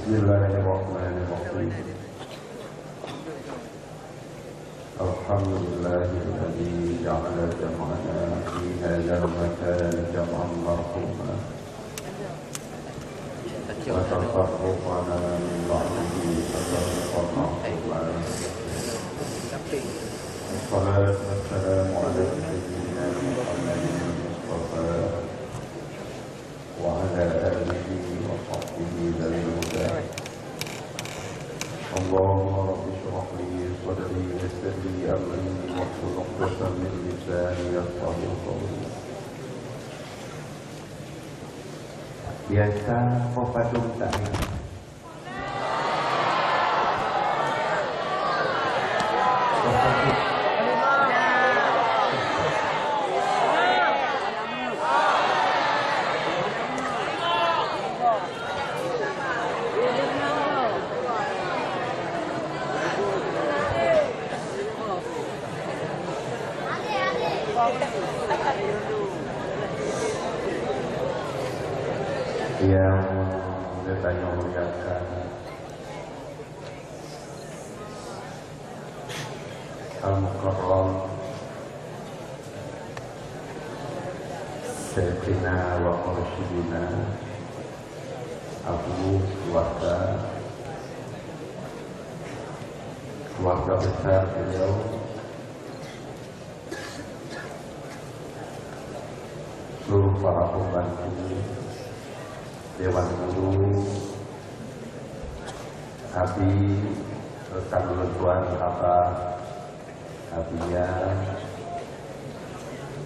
Bismillahirrahmanirrahim. Alhamdulillahilladzi ja'ala jam'ana fi hadzal makan jam'an marhuma wa tafarraqana min ba'dihi tafarraqan marhuma. Assalatu wassalamu ala sayyidina Muhammadin Mustafa wa ala alihi wa sahbihi dzal huda. Allahumma rabbi shrah li sadri wa yassir li amri wahlul 'uqdatam min lisani yafqahu qawli. Biasa pepadung tak yang bertanya muliakan Al-Mukarram Sayyidina wa Mursyidina Abu keluarga besar beliau, seluruh para pembantu Dewan Guru, Abi, rekan tuan Abah, Abia,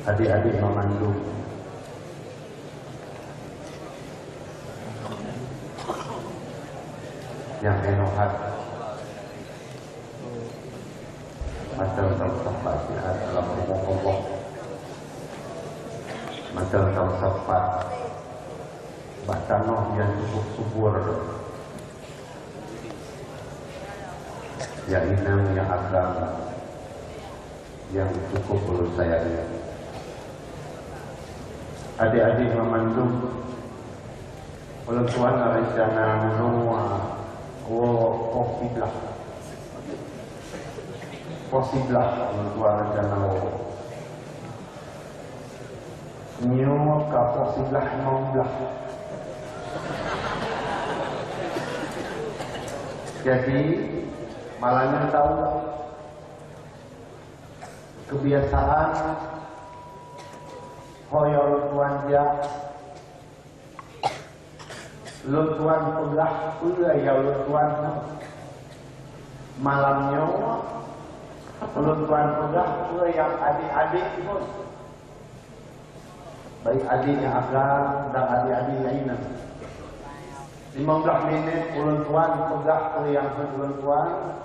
adik-adik memandung, yang enohat, macam tak sihat dalam rumah macam tak sempat tanah yang cukup subur, yang inam, yang agam, yang cukup perlu sayangi. Adik-adik memandung, orang tuan rencana menua, posiblah orang tuan rencana nyo ka posiblah maulah. Jadi malahnya tahu kebiasaan hoyol tuan dia lu tuan pelah ulah ya lu tuan malamnya lu tuan pelah ulah yang adik-adik pun baik adiknya agam dan adik-adik lainnya 15 minit ulun tuan pegah ke yang ulun tuan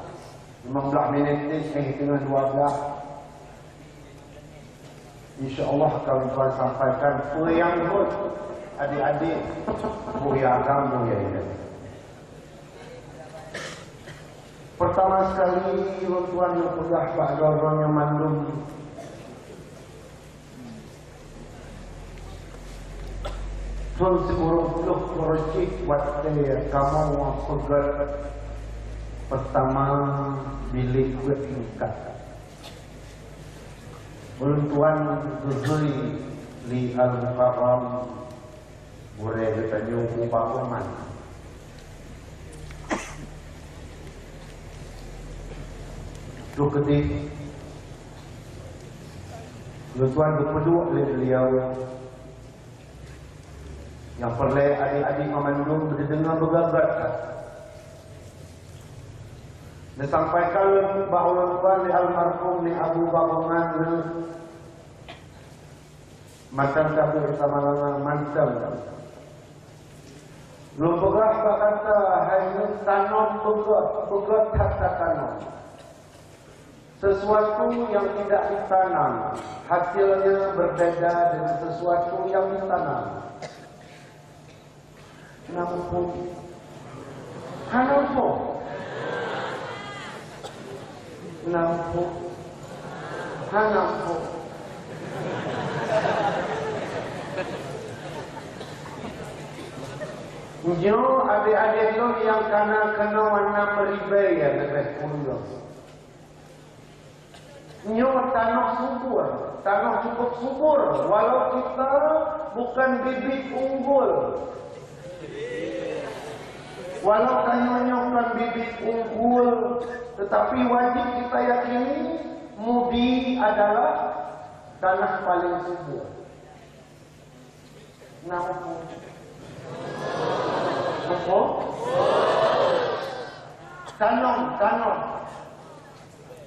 15 minit ni dengan 12 insyaAllah kalau tuan sampaikan ke yang pun adik-adik mulia agam mulia ini. Pertama sekali ulun tuan yang pegah pak dorong yang mandum Tuan sekurang puluh projek buat kamu pegat pertama bilik buat tingkat. Belum tuan Zuzui li al-Mukarram boleh bertanya bangunan. Itu ketik. Belum tuan berdua oleh beliau. Yang perlu adik-adik memandung berdengar bergagat. Disampaikan bahawa tuan di almarhum ni Abu Bakungan macam kata sama dengan mantam. Belum berah kata hanya tanam begat hatta tanam. Sesuatu yang tidak ditanam hasilnya berbeda dengan sesuatu yang ditanam. Nampu, nampu, nampu, nampu. Nyo adik-adik lo yang kena warna beribai ya lebih kurang. Nyo tanah subur, tanah cukup subur. Walau kita bukan bibit unggul, walau tanyanya bukan bibit unggul, tetapi wajib kita yakini Mudi adalah tanah paling subur. Kenapa? Tanam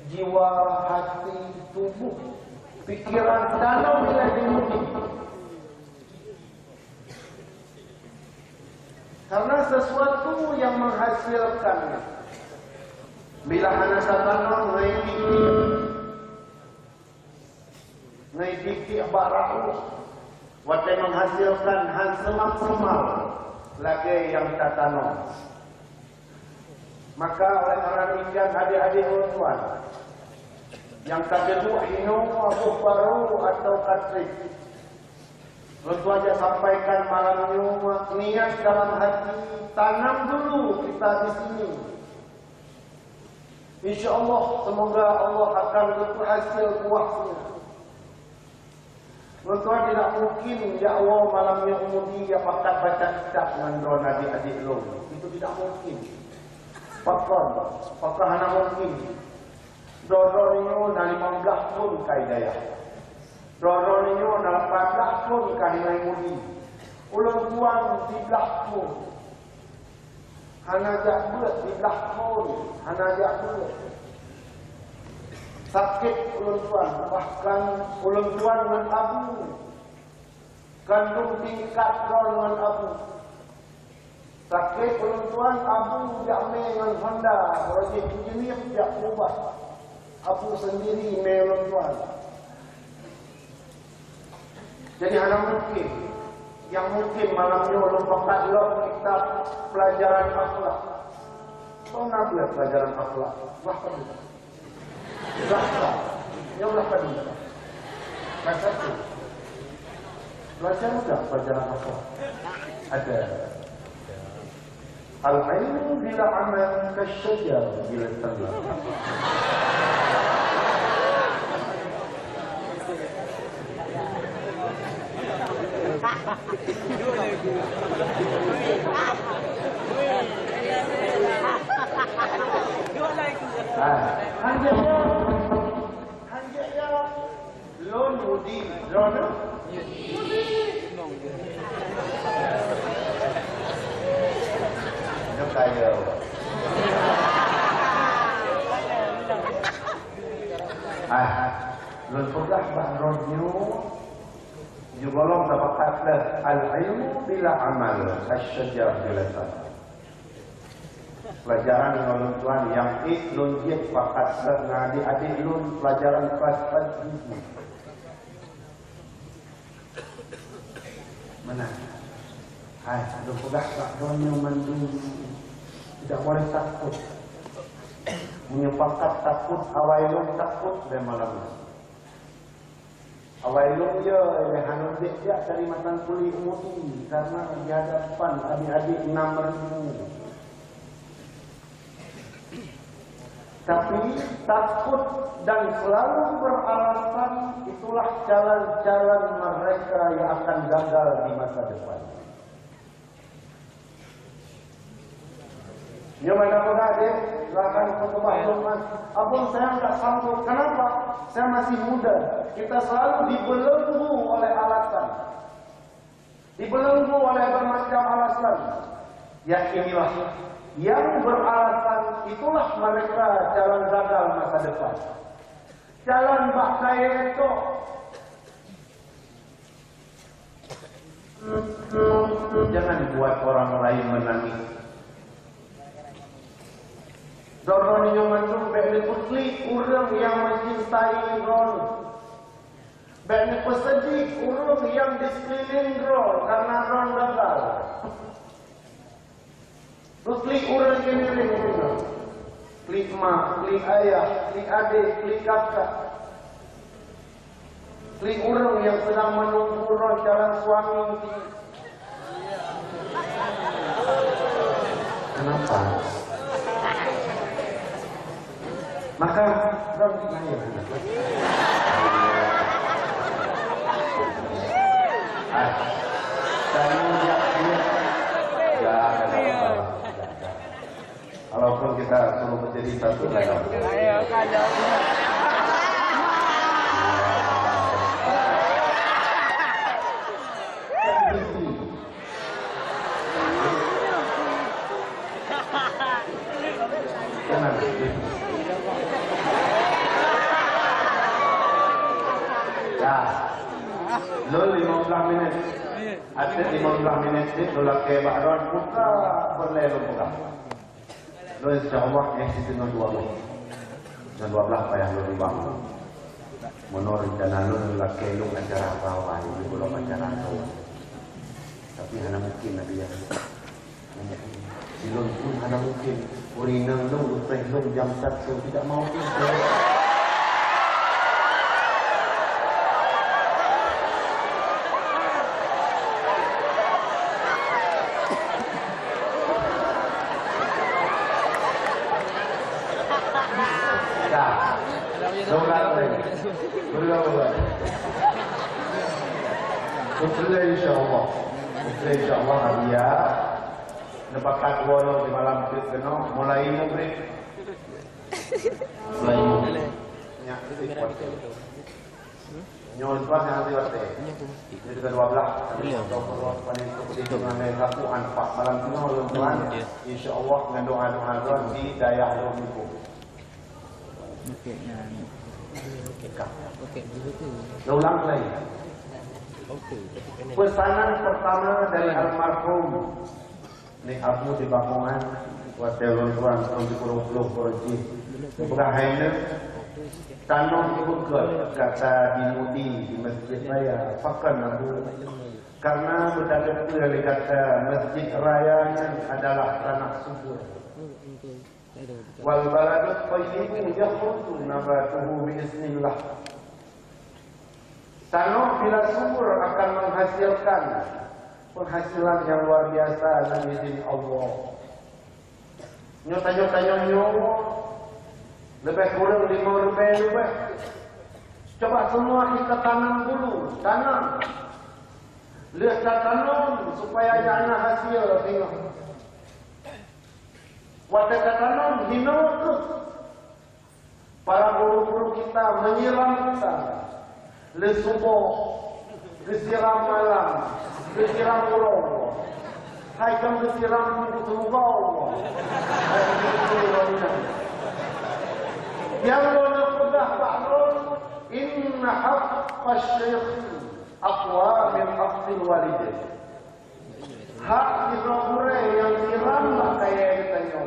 jiwa, hati, tubuh, pikiran, tanam nilai di Mudi. Karena sesuatu yang menghasilkan, bila anak tanam naik dikti baraku, waktu menghasilkan semak-semak lagi yang tak tanam. Maka oleh karena demikian adik-adik tuan yang tak kedua hino aku baru atau katrik, tentu aja sampaikan malamnya niat dalam hati, tanam dulu kita di sini. Insya Allah semoga Allah akan berhasil buahnya. Tuan tidak mungkin ya Allah malamnya Mudi ya pakat baca kitab dengan adik-adik lo. Itu tidak mungkin. Pakar anak mungkin. Doronyo na 15 pun kaidaya. Doronyo na 18 pun kaidaya Mudi. Ulang tuan 13 pun. Hana jak bulat 13 pun. Hana jak bulat. Sakit ulang tuan, bahkan ulang tuan dengan abu. Kandung tingkat dengan abu. Sakit ulang tuan, abu jak dengan Honda. Rojek engineer jak ubah. Abu sendiri ulang tuan. Jadi hanya mungkin. Yang mungkin malamnya ulang pakat lo kita pelajaran akhlak. Kau nak belajar pelajaran akhlak? Wah kadang. Berapa? Ya Allah kadang. Baca tu. Belajar tak pelajaran akhlak? Ada. Al-ilmu bila amal kasyajar bila tanah. Hanjaya lon Mudi lon nó kaya lon pedah bahronyo juga long dapat al-ilmu bila amal asyajar bila tanah. Pelajaran dengan tuan yang lun dia pakat dengan adik-adik lun pelajaran kelas ini. Mana? Ada pedah tak donya mandu. Tidak boleh takut. Menyepakat takut, awailun takut dan malam. Awailun dia hanun dia dari matan kulit Mudi karena di hadapan adik-adik 6,000. Tapi takut dan selalu beralasan itulah jalan-jalan mereka yang akan gagal di masa depan. Ya mana pun adik, silakan khutbah Jumat. Abang saya enggak sanggup. Kenapa? Saya masih muda. Kita selalu dibelenggu oleh alasan. Dibelenggu oleh bermacam alasan. Yakinilah. Yang beralasan itulah mereka jalan gagal masa depan. Jalan bak saya itu. Jangan buat orang lain menangis. Doron yang mandung bagi putri orang yang mencintai Ron. Bagi pesedih orang yang di sekeliling Ron karena Ron gagal. Klik orang ini klik mak, klik ayah, klik adik, klik kakak. Klik orang yang sedang menunggu Ron jalan suami. Kenapa? Maka dong nanya. Walaupun kita suruh menjadi satu, ayo kalau lo 15 minit. Ada 15 minit ni lo laki bakron buka boleh lo buka. Lo insyaallah yang situ dengan 12. Dan 12 payah lo dibangun. Menurut rencana lo laki lo acara bawah ini belum acara lo. Tapi hanya mungkin ada yang silon pun hanya mungkin urinang lo uteh lo jam 1 tidak mau pun. InsyaAllah Raya Nepakat walau di malam kena mulai murid. Mulai murid. Nyak Nyon tuan yang nanti wate. Ini juga 12. Kalau panen keputusan laku anpak malam kena tuan. InsyaAllah dengan doa-doa tuan di daya lumiku. Okey. Ulang lagi. Pesanan pertama dari almarhum ni Abu di Bakungan Watelon Tuan tahun 2020 Korji Berakhirnya tanam dibuka kata di Mudi di Mesjid Raya Fakan Abu karena berdapat dari kata Mesjid Raya adalah tanah subur wal baladut tayyibu yakhruju nabatuhu biiznillah. Tanah bila subur akan menghasilkan penghasilan yang luar biasa dengan izin Allah. Nyota-nyota lebih kurang 5 lebih. Coba semua kita tanam dulu, tanam. Lihat tanam supaya ada hasil tengok. Waktu tanam hina terus. Para guru-guru kita menyiram kita. Lesubuh, disiram malam, disiram ulung. Hai kamu disiram semoga Allah. Yang mana sudah ba'run, inna haqqa syekh aqwa min haqqil walidain. Hak ibrahim yang siram kayak kita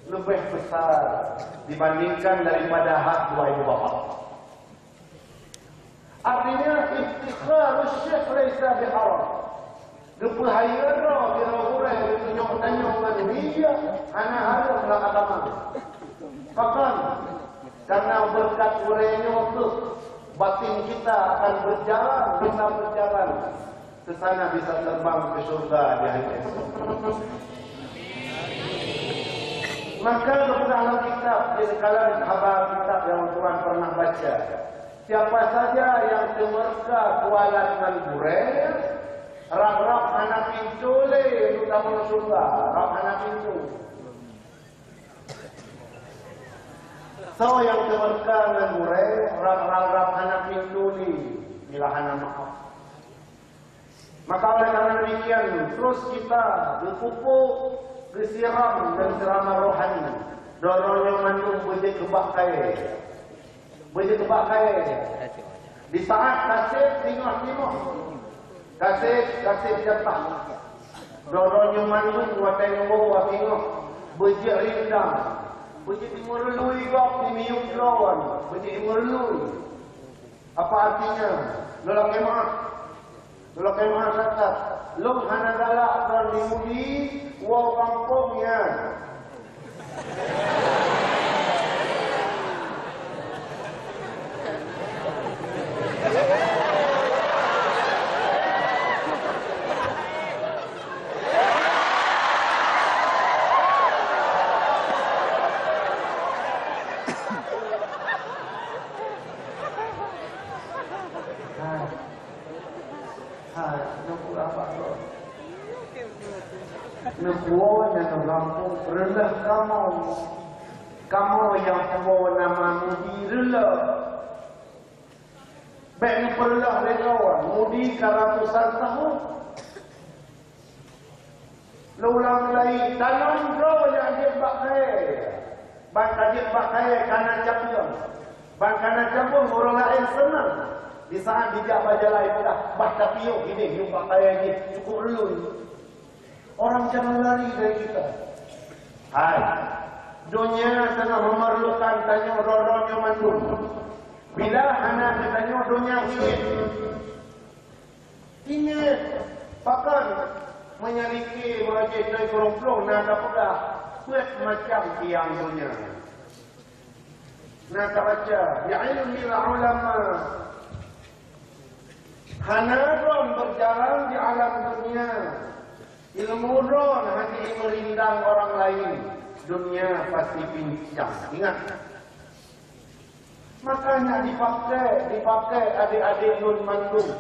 lebih besar dibandingkan daripada hak dua ibu bapa. Artinya iftikharus syekh laisa biharam. Gepahayana bila-bila tunjuk-tunjuk manusia ana harus nak agama. Bahkan karena berkat urainya itu batin kita akan berjalan, bisa berjalan ke sana, bisa terbang ke surga di hari esok. Maka kepada alam kitab di sekalian khabar kitab yang Tuhan pernah baca. Siapa saja yang temerka kuala dengan burai, rak-rak anak pintu le, utama surga, rak anak pintu. So yang temerka dengan burai, rak-rak anak pintu le, milahana maaf. Maka oleh karena demikian, terus kita berpupuk, bersiram dan sirama rohani, dorong yang mandung berjaya kebakai. Boleh terpakai di saat kasih tengok kasih jatah dorongnya mandung watai bawa tengok berjaya rindang berjaya dimurului gap di miuk lawan berjaya dimurului. Apa artinya? Lola kemah kata long hana galak dan di Mudi wow kampungnya. Hai, nampak apa tu? Nampak yang lampung rendah kamu. Kamu yang bawa nama Mudi rela. Baik perlah lekawan. Mudi karatusan tahun. Laulang lagi tanam kau yang dia pakai. Bangka dia pakai kanan cabung. Bangka cabung orang lain senang. Di saat dia baca lain dah baca piuk ini dia pakai ini cukup lun. Orang jangan lari dari kita. Hai. Dunia tengah memerlukan tanya roronnya mandung. Bila anak bertanya dunia ingin pakan menyeliki wajib dari kerumplung nak apa buat macam tiang dunia. Nak baca ya ilmi ulama. Hanaron berjalan di alam dunia. Ilmu ron hanya merindang orang lain. Dunia pasti pincang. Ingat. Makanya dipakai adik-adik nun mandung.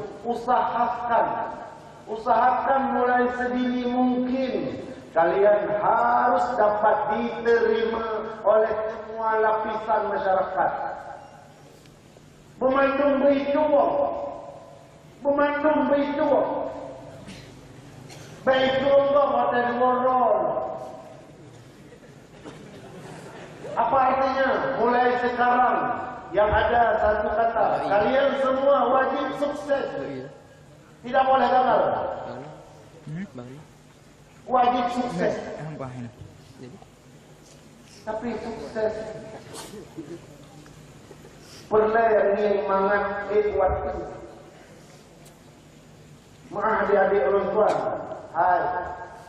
Usahakan mulai sedini mungkin. Kalian harus dapat diterima oleh semua lapisan masyarakat. Memandung begitu. Baik Allah ada orang. Apa artinya? Mulai sekarang yang ada satu kata, kalian semua wajib sukses. Tidak boleh gagal. Wajib sukses. Tapi sukses perlu yang mangat waktu. Maaf adik-adik orang tua. Hai,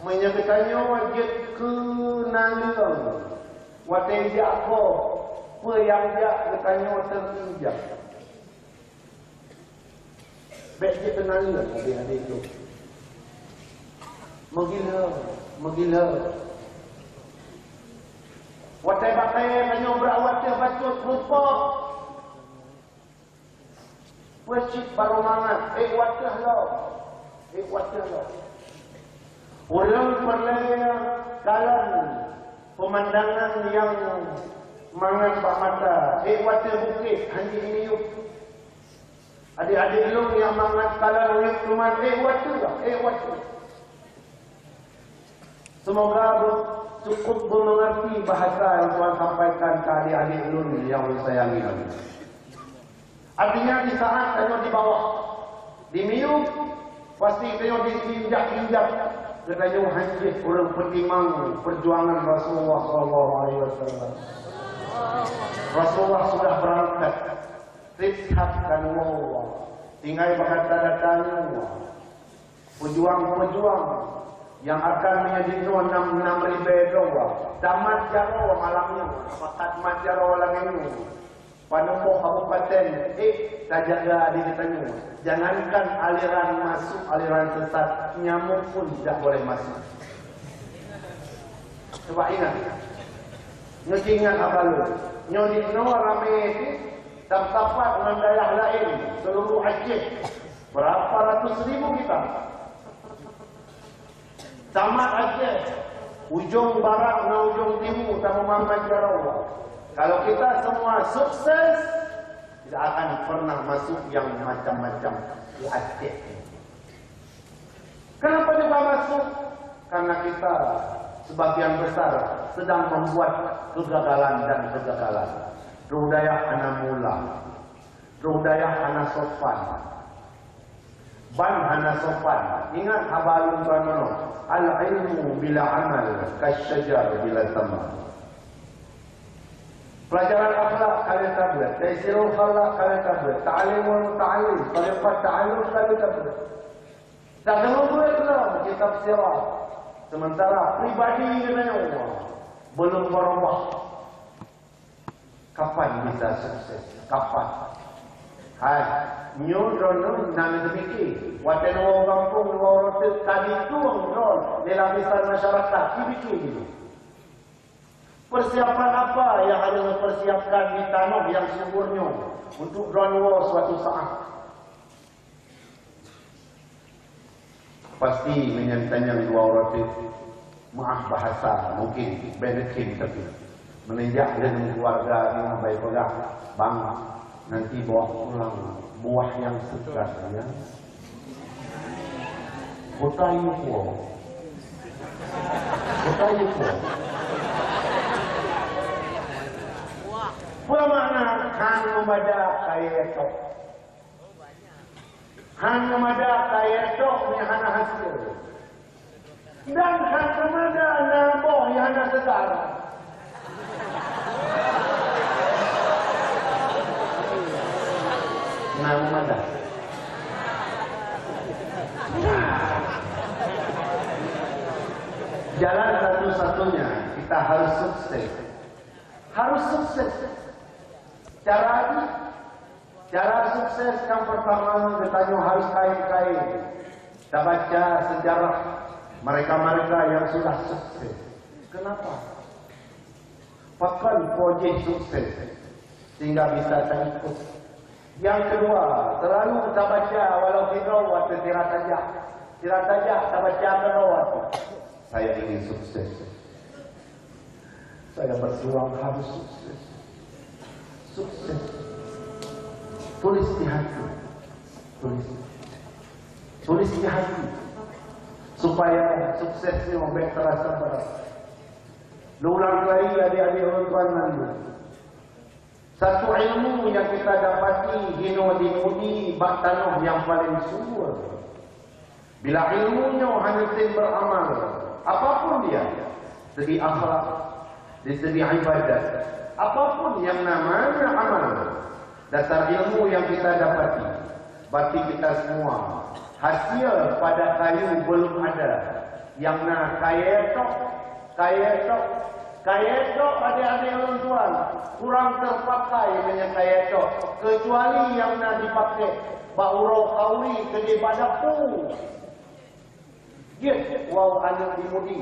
menyebutkannya wajib kenalan. Wajib apa? Apa yang dia bertanya terinjak. Mesjid kenalan adik-adik itu. Menggila. Wajib pakai tanya berawat bacut rupa. Wajib baru mangat. Wajib lah. Ulang perlaya kalan pemandangan yang mangat pak mata. Wajib bukit hanya ini yuk. Adik-adik lu yang mangat kalan ulang rumah. Wajib lah. Semoga cukup mengerti bahasa yang Tuhan sampaikan ke adik-adik lu yang sayangi. Artinya di saat tengok di bawah, di miuk, pasti tengok diinjak-injak. Katanya hancur orang pertimang perjuangan Rasulullah SAW. Rasulullah sudah berangkat, ribhat dan Allah. Tinggal berkata datanya pejuang-pejuang yang akan menjadi 6,000 dolar. Tamat jaro malamnya, tamat jaro langit. Panempo kabupaten, tak jaga adik ditanya. Jangankan aliran masuk, aliran sesat, nyamuk pun tidak boleh masuk. Coba ingat. Ngecingan apa lu? Nyodi no rame itu, terdapat dengan daerah lain, seluruh Aceh. Berapa ratus ribu kita. Tamat Aceh, ujung barat dan ujung timur, tamu Muhammad Jarawah. Kalau kita semua sukses, tidak akan pernah masuk yang macam-macam di Aceh. Kenapa kita masuk? Karena kita sebagian besar sedang membuat kegagalan dan kegagalan. Rudayah anak mula, rudayah anak sopan, ban anak sopan. Ingat habalun tuan-tuan, al-ilmu bila amal, kasyajar bila tamal. Pelajaran akhlak kalian tak boleh. Taisirul akhlak kalian tak boleh. Ta'alimul ta'alim. Tariqat ta'alum kalian tak boleh. Tak kena boleh lah kitab sirah. Sementara pribadi dengan Allah belum berubah. Kapan bisa sukses? Kapan? Hai, nyu drone nang dipikir. Waten orang kampung orang tadi tuang drone di lapisan masyarakat dipikir gitu. Persiapan apa yang harus dipersiapkan di tanah yang suburnya untuk drone war suatu saat? pasti menyantanya dua orang. Maaf bahasa, mungkin benekin tapi menenjak dengan keluarga yang baik pegang, bang, nanti bawa pulang buah yang segar ya. Kotayu po. Kotayu po. Pula makna hang memada kaya itu. Hang memada kaya itu punya hana hasil. Dan hang memada naboh yang hana segar. Nang memada. Jalan satu-satunya kita harus sukses. Harus sukses. Cara sukses yang pertama kita harus kain-kain. Kita baca sejarah mereka-mereka yang sudah sukses. Kenapa? Pakai projek sukses sehingga bisa terikut. Yang kedua, selalu kita baca walau tidak atau tidak saja. Tidak saja kita baca kenapa. Saya ingin sukses. Saya berjuang harus sukses. Sukses. Tulis di hati. Tulis di hati. Supaya suksesnya lebih terasa berat. Ulang lagi adik-adik orang tuan nanti. Satu ilmu yang kita dapati hino di Mudi tanah yang paling subur. Bila ilmunya hanya beramal, apapun dia, segi akhlak, di segi ibadat, apapun yang namanya amal, dasar ilmu yang kita dapati, berarti kita semua hasil pada kayu belum ada. Yang nak kaya tok adik-adik orang tuan kurang terpakai dengan kaya tok, kecuali yang nak dipakai baurau kauri kedai badapu. Yes, wow anak di Mudi.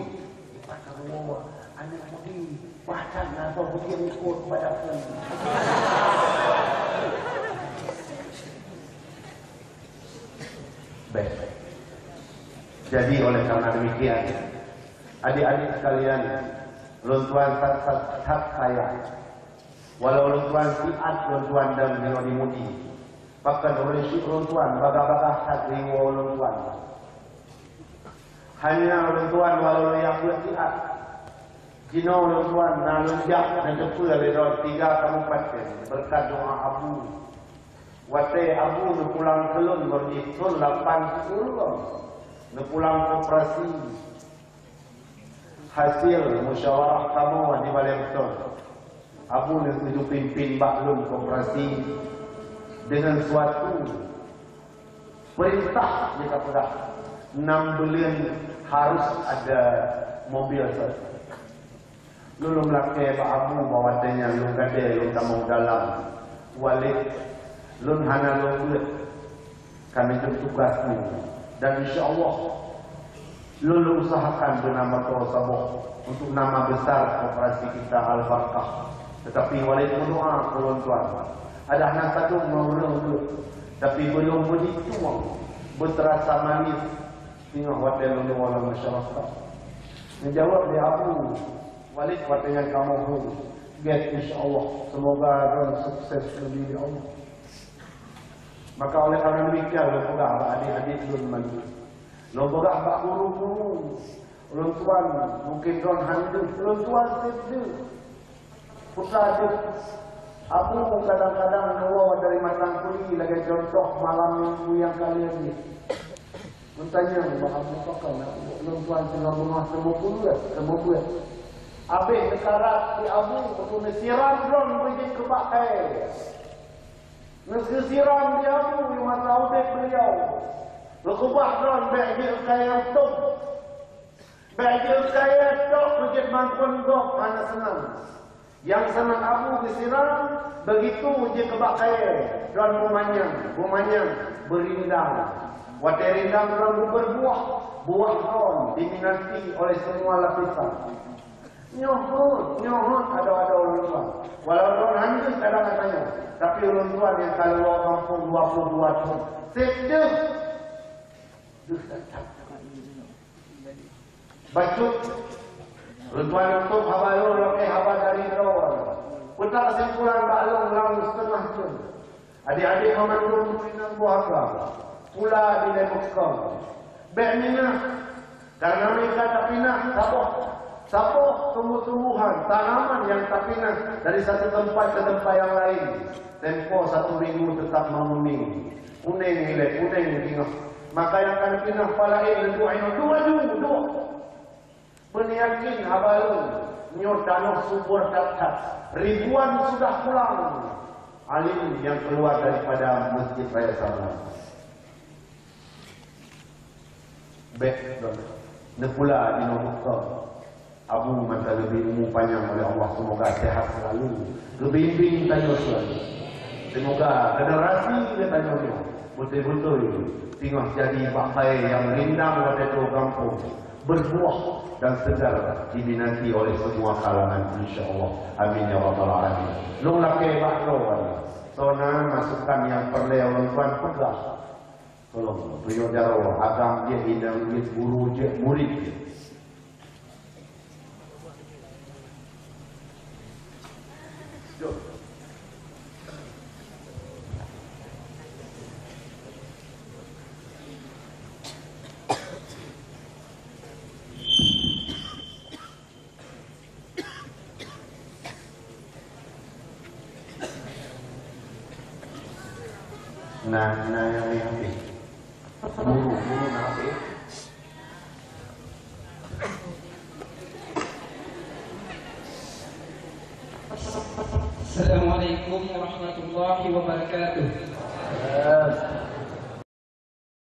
Pasal wow anak Mudi. Baca apa begini ikut badapu. Baik. Jadi oleh karena demikian, adik-adik sekalian, luntuan hak saya. Walau luntuan siat luntuan dan di Mudi. Bahkan oleh si luntuan baga-baga hak riwo luntuan. Hanya luntuan walau yang bersiat. Jino luntuan na lunjak na jepul dari 3 kabupaten berkat doa Abu. Wate Abu nu pulang kelun berjitul 80 nu pulang koperasi. Hasil musyawarah kamu di Balai Betul. Abu nu pimpin baklum koperasi dengan suatu perintah jika pedah 6 bulan harus ada mobil satu. Lu melakai Pak Abu bawatanya lu gade lu kamu dalam walid lu hana lu kami tugasmu dan insyaallah lu usahakan bernama Saboh untuk nama besar koperasi kita Al-Barakah. Tetapi walid berdoa tuan-tuan. Ada anak satu mau tapi belum begitu berterasa manis. Tengok wadah lu wala masyarakat. Menjawab dia Abu Walid katanya kamu get insyaallah semoga orang sukses lebih ya Allah. Maka oleh karena demikian lo pegang adik-adik belum mandi. Lo pegang pak guru-guru. Lo tuan mungkin don handu. Lo tuan itu. Putra itu. Aku kadang-kadang nawa dari matang kuli lagi contoh malam minggu yang kali ini. Mentanya Mbak Abu Bakar belum tuan tengah rumah semua bulan. Habis sekarat di Abu untuk nasiram belum pergi ke pakai. Nasiram di Abu yang mata udah beliau. Lekubah belum bagi kaya utuh. Bagi kaya utuh pergi mangkun gok mana senang. Yang senang Abu disiram begitu je ke pakai. Dan rumahnya berindang. Wadah rindang dalam berbuah. Buah ron diminati oleh semua lapisan. Nyohon ada orang tua. Walau orang hangus kadang-kadang. Tapi orang tua yang kalau kampung 22 tahun. Sedih. Bacut Tuan untuk habalung lokai habal dari lawan. Putar simpulan balung lang setengah jam. Adik-adik memandung minang buah kelapa. Pula di lemukkan. Beknya karena mereka tak pindah sapoh tumbuh-tumbuhan tanaman yang tak pindah dari satu tempat ke tempat yang lain. Tempo 1 minggu tetap menguning. Kuning nilai kuning tengah. Maka yang akan pindah palain lentuain dua. Penyakin habalun nyo tanah subur dapat ribuan sudah pulang alim yang keluar daripada Mesjid Raya Sabah. Baik don nepula di nomor Abu manta lebih umur panjang oleh Allah, semoga sehat selalu, lebih bimbing tanya selalu, semoga generasi dia tanya betul-betul tinggal jadi bangkai yang rindang pada itu kampung, berbuah dan segar diminati oleh semua kalangan, insyaAllah. Amin ya rabbal alamin. Long laki bakloan sona masukkan yang perlu orang tuan pegang tolong tuyuk jaro agam dia hidang dia guru dia murid dia. Nah yang ni habis. Guru nak habis. Assalamualaikum warahmatullahi wabarakatuh.